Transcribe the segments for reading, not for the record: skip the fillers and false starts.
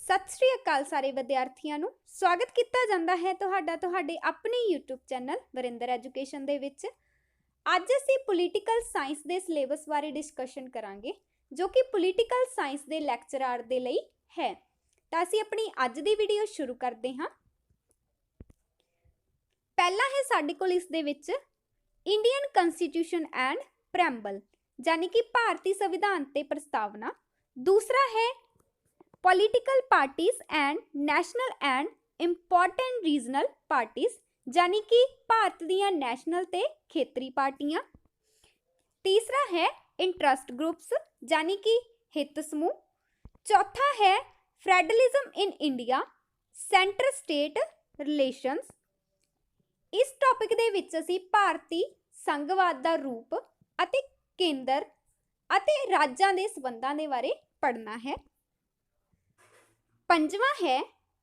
सत श्री अकाल सारे विद्यार्थियों ਨੂੰ स्वागत किया जाता है ਤੁਹਾਡੇ अपने यूट्यूब चैनल वरिंदर एजुकेशन ਦੇ ਵਿੱਚ। ਅੱਜ ਅਸੀਂ ਪੋਲੀਟੀਕਲ ਸਾਇੰਸ ਦੇ ਸਿਲੇਬਸ ਬਾਰੇ ਡਿਸਕਸ਼ਨ ਕਰਾਂਗੇ ਜੋ ਕਿ ਪੋਲੀਟੀਕਲ ਸਾਇੰਸ ਦੇ ਲੈਕਚਰਰ ਦੇ ਲਈ ਹੈ। ਤਾਂ ਅਸੀਂ ਆਪਣੀ ਅੱਜ ਦੀ ਵੀਡੀਓ ਸ਼ੁਰੂ ਕਰਦੇ ਹਾਂ। ਪਹਿਲਾ ਹੈ ਸਾਡੇ ਕੋਲ ਇਸ ਦੇ ਵਿੱਚ ਇੰਡੀਅਨ ਕਨਸਟੀਟਿਊਸ਼ਨ ਐਂਡ ਪ੍ਰੈਂਬਲ यानी कि भारतीय संविधान ते प्रस्तावना। दूसरा है political parties and national and important regional parties यानी कि भारत दियां नैशनल ते खेतरी पार्टियां। तीसरा है इंटरस्ट ग्रुप्स यानी कि हित समूह। चौथा है federalism in India centre state relations. इस टॉपिक दे विच असीं भारती संघवाद दा रूप अते केंद्र अते राज्यां दे संबंधां दे बारे पढ़ना है। पंजवां है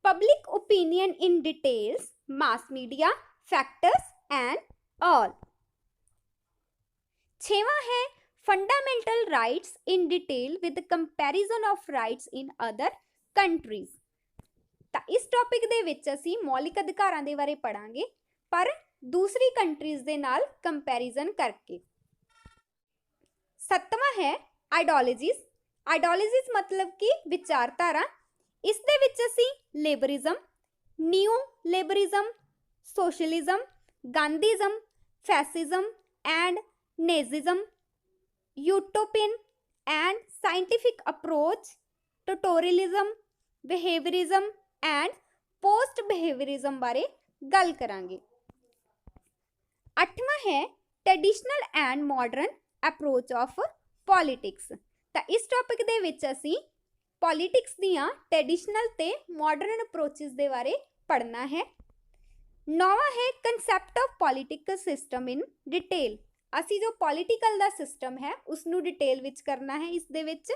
public opinion in details mass media factors and all. छेवां है fundamental rights in detail with comparison of rights in other countries. तो इस टॉपिक दे विच असीं मौलिक अधिकारां दे बारे पढ़ांगे पर दूसरी कंट्रीज दे नाल कंपैरिजन करके। सत्तवां है आइडियोलॉजीज। आइडियोलॉजीज मतलब कि विचारधारा। इस दे विच असीं liberalism, new liberalism, socialism, Gandhism, fascism and Nazism, utopian and scientific approach, tutorialism, behaviourism and post behaviourism बारे गल करांगे। अठवां है traditional and modern approach of politics. तो इस टॉपिक दे विच असीं पॉलिटिक्स दियां ट्रेडिशनल ते मॉडर्न अप्रोचेस दे बारे पढ़ना है। नौवां है concept of political system in detail. असीं जो पॉलिटिकल दा सिस्टम है उसनूं डिटेल विच करना है इस दे विच।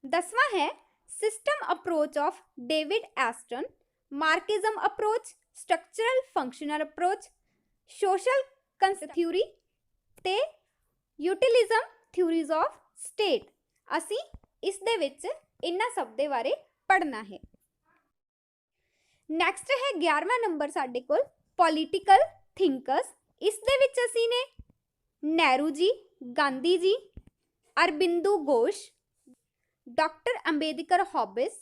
10वां है system approach of David Easton, Marxism approach, structural functional approach, social concept theory ते यूटिलिज्म थ्योरीज ऑफ स्टेट। असी इस दे विच इन्हां सब दे बारे पढ़ना है। नैक्सट है 11वां नंबर साडे कोल पॉलिटिकल थिंकर्स। इस दे विच असी ने Nehru ji, Gandhi ji, Aurobindo Ghosh, doctor Ambedkar Hobbes,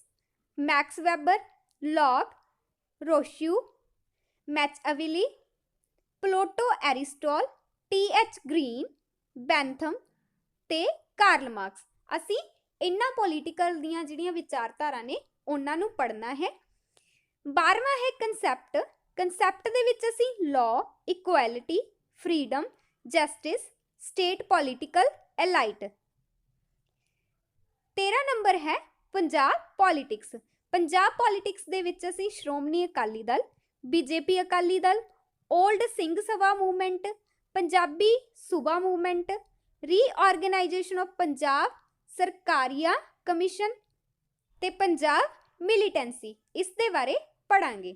Max Weber, Locke, Rousseau, Machiavelli, Plato Aristotle, TH. Green, Bentham ते कार्ल मार्क्स। असी इन्हां पॉलिटिकल दियां जिहड़ियां विचारधारा ने उन्हां नूं पढ़ना है। 12वां है कंसैप्ट। कंसैप्ट दे विच असी law, equality, freedom, justice, state political elite. 13 number है पंजाब पॉलिटिक्स। पंजाब पॉलिटिक्स दे विच असी Shiromani Akali Dal, BJP Akali Dal, old Singh Sabha movement, Punjabi Suba movement, reorganisation of Punjab, Sarkaria commission ते पंजाब मिलीटेंसी इस दे बारे पढ़ांगे।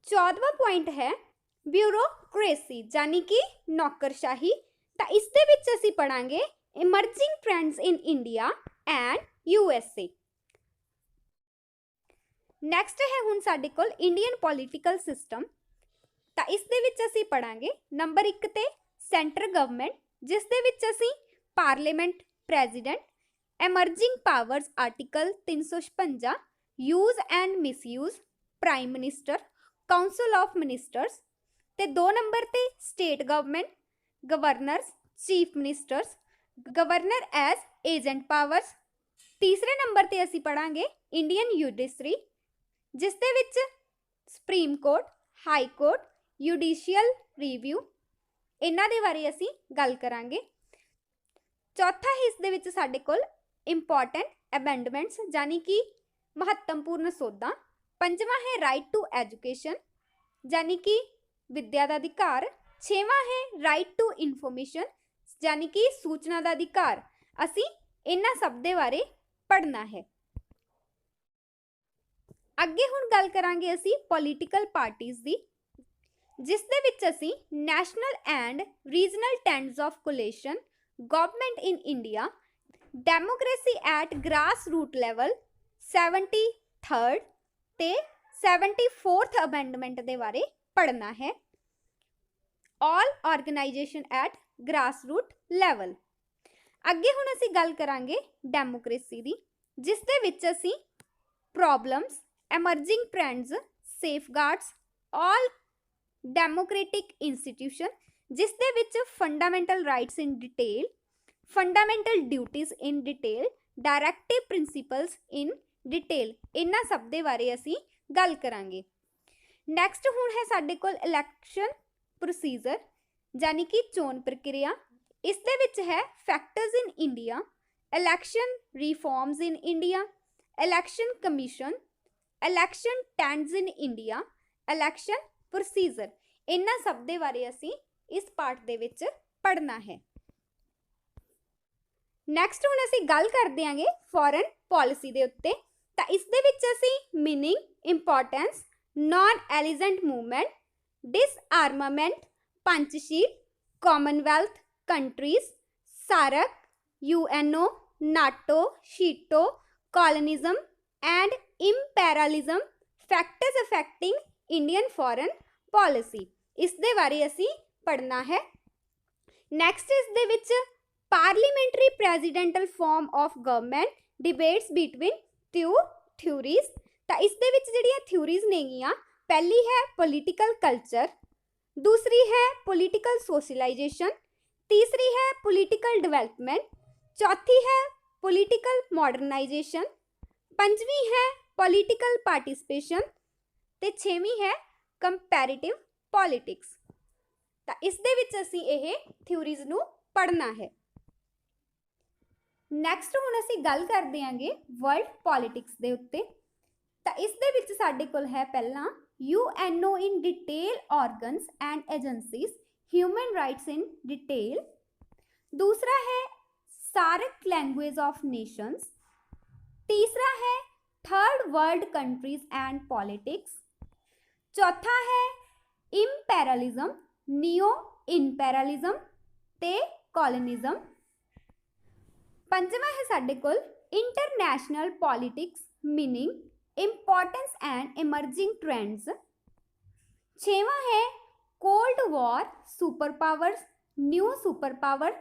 14वां पॉइंट है ब्यूरोक्रेसी यानी कि नौकरशाही। तो इस दे विच असी पढ़ांगे emerging trends in India and USA. Next है हुण साडे कोल इंडियन पॉलिटिकल सिस्टम। तो इस दे विच असी पढ़ांगे नंबर 1 ते सेंटर गवर्नमेंट जिस दे विच असी parliament, president, emerging powers article 356, use and misuse, prime minister, council of ministers ते 2 नंबर ते state government, governors, chief ministers, governor as agent powers. तीसरे नंबर ते असी पढ़ांगे इंडियन जुडिशरी जिस दे विच supreme court, high court, judicial review इन्हां दे बारे असी गल करांगे। चौथा है इस दे विच साडे कोल इंपॉर्टेंट अमेंडमेंट्स यानी कि महत्वपूर्ण सोधां। पंजवां है राइट टू एजुकेशन यानी कि विद्या का अधिकार। 6वां है राइट टू इन्फॉर्मेशन यानी कि सूचना का अधिकार। असी इन्हां सब दे बारे पढ़ना है। अगे हुण गल करांगे असी पॉलिटिकल पार्टीज दी जिस दे विच असी national and regional trends of coalition, government in India, democracy at grass root level, 73rd ਤੇ 74th ਅਮੈਂਡਮੈਂਟ ਦੇ ਬਾਰੇ ਪੜ੍ਹਨਾ ਹੈ। All organisation at grassroot level. ਅੱਗੇ ਹੁਣ ਅਸੀਂ ਗੱਲ ਕਰਾਂਗੇ ਡੈਮੋਕ੍ਰੇਸੀ ਦੀ, ਜਿਸ ਦੇ ਵਿੱਚ ਅਸੀਂ ਪ੍ਰੋਬਲਮਸ, ਐਮਰਜਿੰਗ ਟ੍ਰੈਂਡਸ, ਸੇਫਗਾਰਡਸ, ਆਲ ਡੈਮੋਕ੍ਰੇਟਿਕ ਇੰਸਟੀਟਿਊਸ਼ਨ, ਜਿਸ ਦੇ ਵਿੱਚ ਫੰਡਾਮੈਂਟਲ ਰਾਈਟਸ ਇਨ ਡਿਟੇਲ, ਫੰਡਾਮੈਂਟਲ ਡਿਊਟੀਜ਼ ਇਨ ਡਿਟੇਲ, ਡਾਇਰੈਕਟਿਵ ਪ੍ਰਿੰਸੀਪਲਸ ਇਨ ਡਿਟੇਲ, ਇਹਨਾਂ ਸਭ ਦੇ ਬਾਰੇ ਅਸੀਂ ਗੱਲ ਕਰਾਂਗੇ। ਨੈਕਸਟ ਹੁਣ ਹੈ ਸਾਡੇ ਕੋਲ ਇਲੈਕਸ਼ਨ ਪ੍ਰੋਸੀਜਰ, ਯਾਨੀ ਕਿ ਚੋਣ ਪ੍ਰਕਿਰਿਆ। ਇਸ ਦੇ ਵਿੱਚ ਹੈ factors in India, election reforms in India, election commission, election trends in India, election procedure. ਇਹਨਾਂ ਸਭ ਦੇ ਬਾਰੇ ਅਸੀਂ ਇਸ ਪਾਰਟ ਦੇ ਵਿੱਚ ਪੜ੍ਹਨਾ ਹੈ। ਨੈਕਸਟ ਹੁਣ ਅਸੀਂ ਗੱਲ ਕਰਦੇ ਆਂਗੇ ਫੋਰਨ ਪੋਲਿਸੀ ਦੇ ਉੱਤੇ। ਤਾਂ ਇਸ ਦੇ ਵਿੱਚ ਅਸੀਂ meaning, importance, non aligned movement, disarmament, Panchsheel, Commonwealth countries, SAARC, UNO, NATO, SEATO, colonialism and imperialism, factors affecting Indian foreign policy, इस दे बारे असी पढ़ना है। नैक्सट इस दे विच parliamentary presidential form of government, debates between two theories. तो इस दे विच जिहड़ियां थ्योरीज नेगियां, पहली है पॉलिटिकल कल्चर, दूसरी है पॉलिटिकल सोशलाइजेशन, तीसरी है पॉलिटिकल डेवलपमेंट, चौथी है पॉलिटिकल मॉडर्नाइजेशन, पंजवीं है पॉलिटिकल पार्टिसिपेशन ते छेवीं है कंपैरेटिव पॉलिटिक्स। तो इस दे विच असी यह थ्योरीज नू पढ़ना है। नैक्सट हुण असी गल कर देंगे वर्ल्ड पॉलिटिक्स दे उत्ते। तो इस दे विच साडे कोल है पहला UNO in detail organs and agencies, human rights in detail. दूसरा है सार्क लैंग्वेज ऑफ नेशंस। तीसरा है third world countries and politics. चौथा है इंपैरलिज्म, नियो इंपैरलिज्म ते कॉलोनिज्म। पंजवा है साडे कोल international politics, meaning, importance and emerging trends. छेवां है cold war, super powers, new super power,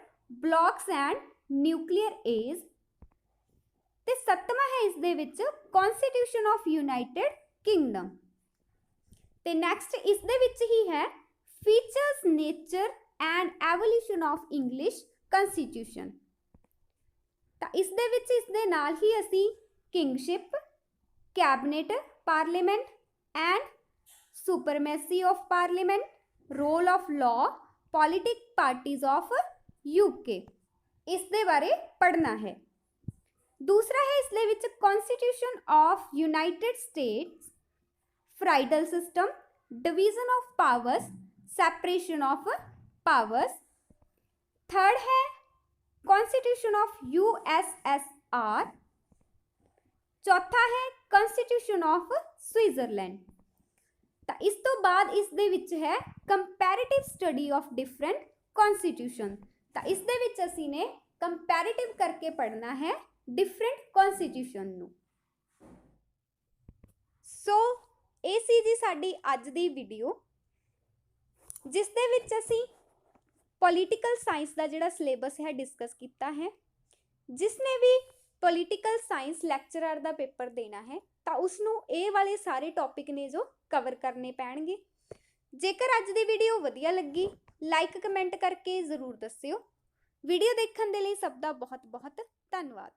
blocs and nuclear age. ते सत्तवां है इस दे विच कॉन्स्टिट्यूशन ऑफ यूनाइटेड किंगडम। ते नैक्सट इस दे विच ही है features, nature and evolution of English constitution. तो इस दे विच इस दे नाल ही असी kingship, cabinet, parliament and supremacy of parliament, role of law, political parties of UK, इस दे बारे पढ़ना है। दूसरा है इसलिए विच constitution of United States, federal system, division of powers, separation of powers. Third है कॉन्स्टिट्यूशन ऑफ USSR। चौथा है कॉन्स्टिट्यूशन ऑफ स्विट्जरलैंड। तो इस तो बाद इस दे विच है comparative study of different constitution. तो इस दे विच असी ने कंपैरेटिव करके पढ़ना है डिफरेंट कॉन्स्टिट्यूशन नू। सो ये सी जी साडी अज दी वीडियो, जिस दे विच असी पॉलिटिकल साइंस का जिहड़ा सिलेबस है डिस्कस किया है। जिसने भी पॉलिटिकल साइंस लैक्चरर का पेपर देना है तो उसनू ये वाले सारे टॉपिक ने जो कवर करने पैणगे। जेकर अज दी वीडियो वधिया लगी, लाइक कमेंट करके जरूर दस्सिओ। वीडियो देखने के लिए सब का बहुत बहुत धन्यवाद।